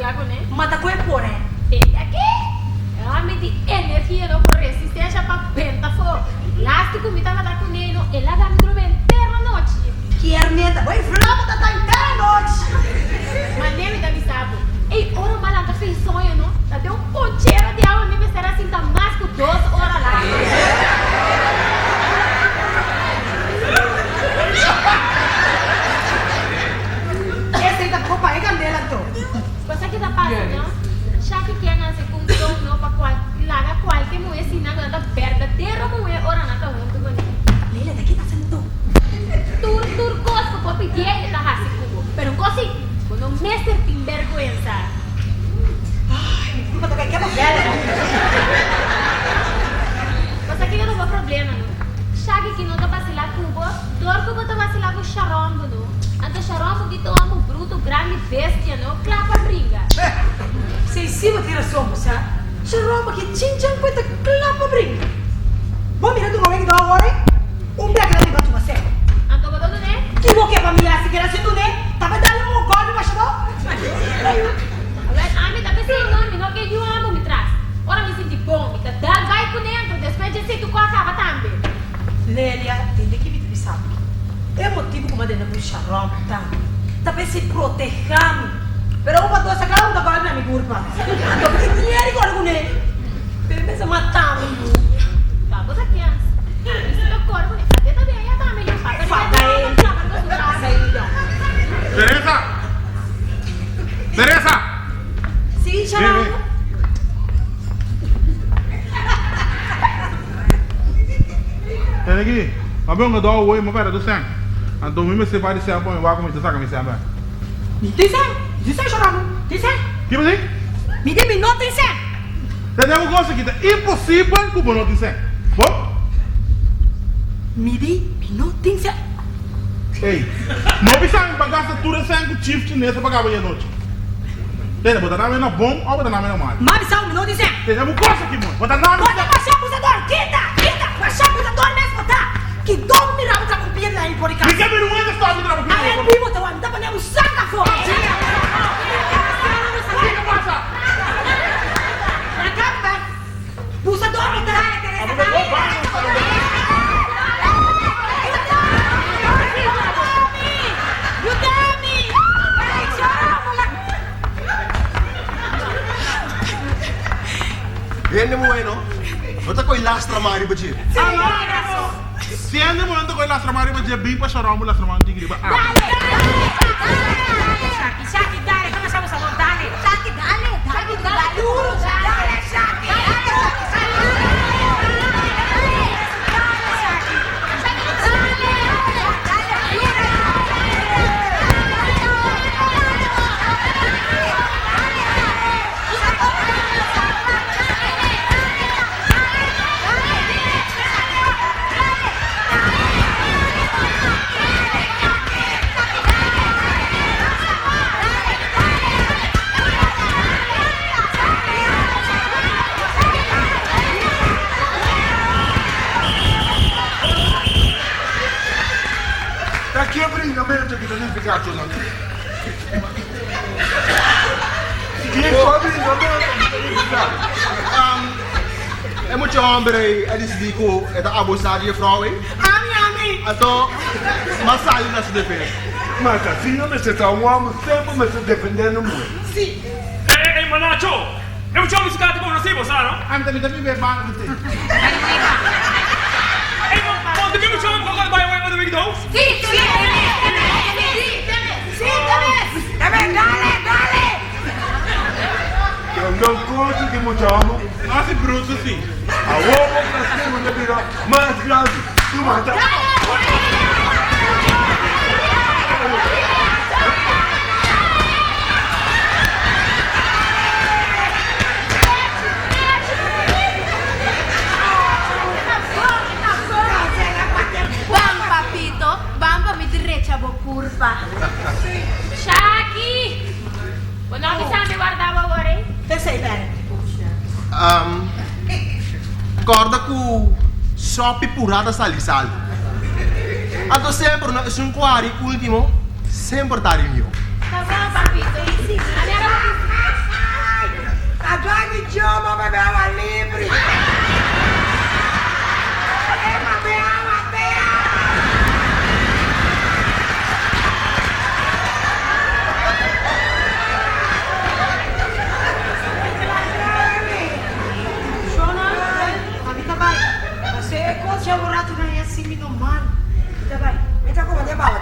diago, né? Mata com por, né? E aqui, ela me de energia, não por resistência para penta fogo. Lástico, me tava da com ele, ela dá me dormir inteira noite. Que herneta, vai flama da inteira noite. Mas nem me dá me sabe. Ei, ora malanta fez sonho, não? Tá deu um poncheiro de alma, me será assim, tá mais que 12 horas lá. Essa aí tá com pai candela, então. Você que tá passando, não? Já que quer na secundação, não, para qualquer mulher, se não, anda verdadeira mulher, ora não tá muito bonita. Leila, daqui tá sendo Tur gosto, pode pedir e tá assim, pero não consigo. Quando o mestre tem vergonha. Ai, culpa da que é velha. Você que não vai problema, não? Chega que não tá vacilar cubo, dor que tá vacilar com charombo, não? Ante charombo que tu amo bruto, grande bestia, não? Clapa brinca. Sei cima tira somos, sabe? Charomba que chinchan puta clapa brinca. Vou mirar do nome da hora, black na negócio você. Anto botou do né? Que bom que é família, se quer assim do né? Tava dando um gol, mas não? A mim tá pensando, não que eu amo me traz. Ora me senti bom, me tá vai com dentro, depois de ser tu com a cava também. Lélia, tem que me sabe. É motivo como a dena por charomba, tá? Talvez se protejamos. Pero uma doce cada um agora na minha curva. Então porque dinheiro igual com ele. Ele pensa matar o Tá, você criança. Isso é o corpo, né? Até também já tá melhor. Fada ele. Teresa! Teresa! Sim, charomba. Olha aqui, abbiamo nga daw way mo para do sang. Ando mi se vai ser bom, vai como saca me samba. Dizem charomba. Dizem. Que você? Me dê não tem sem. Tem algo gosta que é impossível que não tem sang. Bom? Me dê não tem sem. Ei, não precisa pagar tudo sang com chief chinesa para acabar a noite. Tem, botar nome na bom ou botar nome na mal. Mas sabe não dizem. Tem algo gosta que mano, botar nome. Pode baixar abusador, quita, baixar abusador mesmo, tá? Que dom me rabo tá com piedra aí por cá. Me quer ver um ainda está me trabalhando. A gente vivo tá tá para sangue fora. Na capa. Abusador, tá? Viene bueno. Não tá com ilastra mari ba dia? Se anda momento com ela tramar para dia bem para chorar uma tramar de gripa. Shaki, dale, ¿cómo estamos a montar? Shaki, dale, duro, dale, Shaki. Daqui a brinca mesmo que não ficar tudo não. Que pode brincar mesmo. É muito homem, é desse dico, é da abusar de frau, hein? Ami. Então, mas sai nessa defesa. Mas assim não necessita um homem sempre me defendendo muito. Sim. Ei, Manacho! Eu me chamo esse cara como nasci, você não? Ah, me também ver mal você. Ei, mas tu me chama quando vai o do Big Dog? Sim, também, dale. Eu não gosto de muito homem. Nossa, bruto sim. A homem pra cima de virar mais grave. Tu mata. Vamos, papito. Vamos para mi derecha, vou curva. Shaki! Quando a missa me guardava agora, hein? Pensei, pera. Corda com shop purada salisal. Então sempre no 5 último, sempre tá reunião. Tá bom, papito. Sim. Atrás de Joma, bebê, ela livre.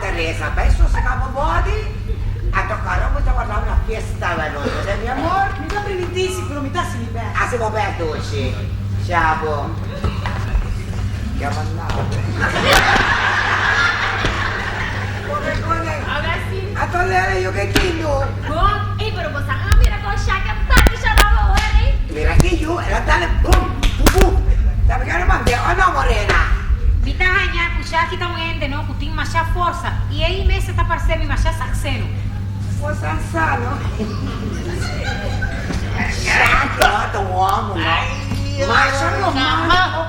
Teresa, penso se capo body a toccare un po' guardare una fiesta la notte, mio amor. Mi dà brividissimi, però mi dà si libera. Ah, siamo per dolci. Ciao. Che mandato. Come? Ahora sí. A togliere io che chino. Bom, pero vos a mira con Shaka, pati Sharon, eh? Mira che io, e la tale, boom, boom, boom. Sabe che non o no, Morena? Vita hanya kusha kita muende no kuting masha força e aí mesa tá parecendo masha saxeno. Força ansano. Chato, uomo, no? Masha normal.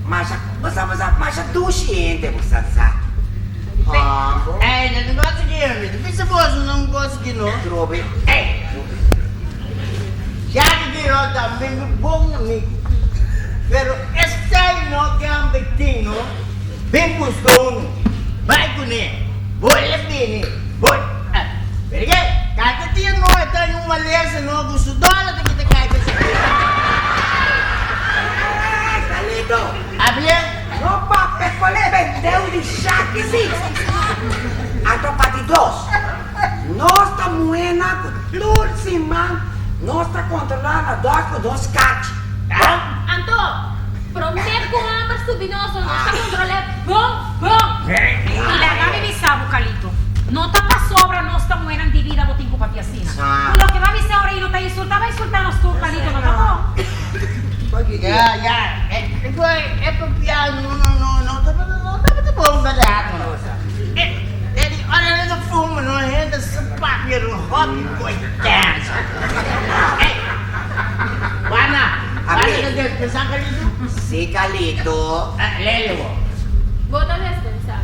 Masha dusciente, você sabe. Não gosto de ele. Por isso você não gosta de não. Trobe. Já que virou também um bom amigo. Pero este ano que é um betinho, bem gostoso, vai com ele, bolha bem, bolha. Porque cada dia nós temos uma lesa, não gosto dólar de que te cai para Calito. Abre? No pape, qual é vendeu de chá que sim? A topa de dois. Nós estamos moendo com tudo cima, nós estamos controlando a dois cartas. Anto, prometo que o homem subinoso não está controlando. Bom. E larga me bisabo Calito. Não tá pra sobra nós estamos em de vida botinho com papiacina. Por lo que vai me agora e não tá insultando, vai insultar nós tudo Calito, não tá bom? Já. É copiado, não tá bom, verdade. Olha, ele não fuma, não renda, sapato, não hobby, coitado. Ei, Juana. Vai dispensar, Calito? Sim, Calito. Lele, Bota a dispensar.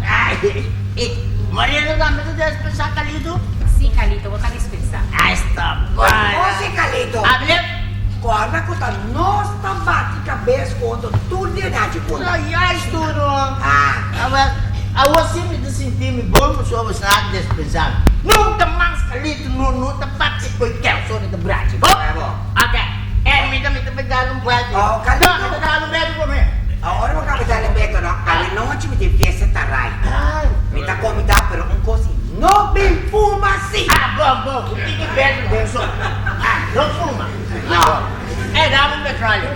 Mariana também tu dispensar, Calito? Sim, Calito, vou tá dispensar. Está bom. Ô, sim, Calito. Abre. Guarda que tá nós tá bate cabeça contra tudo de idade, conta. Já estourou. Ah. Agora sempre te sentir bom, mas só você há de dispensar. Nunca mais, Calito, não tá bate com o que é o sonho do Brasil. Bom? É bom. Ok. Me pegar um prato. Oh, Calito. Não, me pegar um prato comer. Agora eu acabo de dar beco, não. Ali não te me devia ser tarai. Me tá convidado para um cozinho. Não bem fuma assim. Bom. O que pede dentro? Não fuma. Não. Dá um petróleo.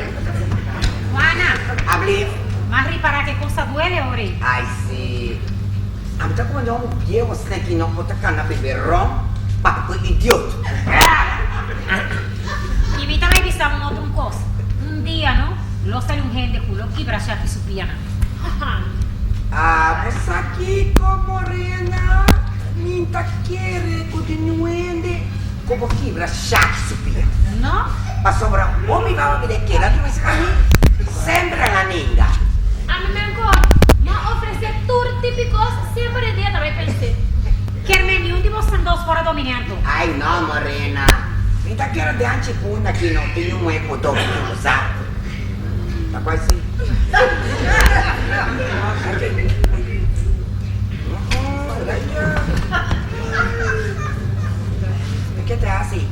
Juana, Abrir. mas reparar que coisa duele, ore. Ai, sim. A me tá comendo um pie, você tem que não botar cana beber rom. Papo idiota. E me também bisamos outra coisa. Dia, não? Lo sale um gente culo que bracha que supiana. Você aqui como morena. Minta querer continuando. Como que bracha que supia. Não? Passou para um homem vai me querer que você caminha. Sempre na ninga. A mim me não oferecer tudo típicos sempre dia também pensei. Quer nenhum de vocês dois fora dominando. Ai, não, morena. Minta querer de antigunda que não tem um eco do que usar. Tá quase assim. O que é assim?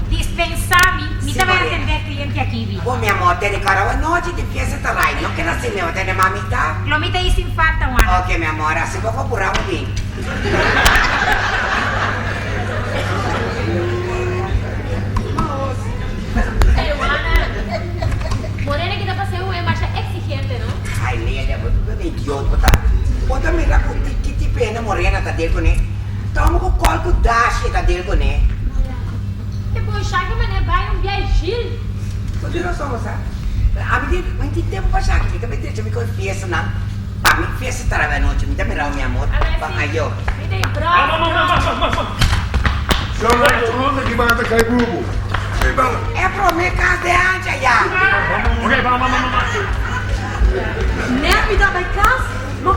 Dispensar-me, me também atender cliente aqui, vi. Ô, minha amor, tem de cara a noite de fiesta tá lá. Não quero assim, meu, tem de mamita. Lo me te hice falta, Juana. Ok, minha amor, assim vou procurar um vinho. Morena que dá pra ser uma marcha exigente, não? Ai, Lélia, você é idiota, tá? Pode mirar com que tipo de morena tá dele com ele. Toma com qual que dash tá dele com ele. Depois chega, mané, vai um viagem. Você não sabe, sabe? A mim tem tempo pra chegar aqui, também tem que fiesta, não. Pra mim, fiesta tá na noite, me dá mirar o meu amor. Aí, ó. Me dei bravo. Senhor, que mata cai bubo. É pra mim, casa de antes, já. Ok, vamos. Nem me dá bem casa.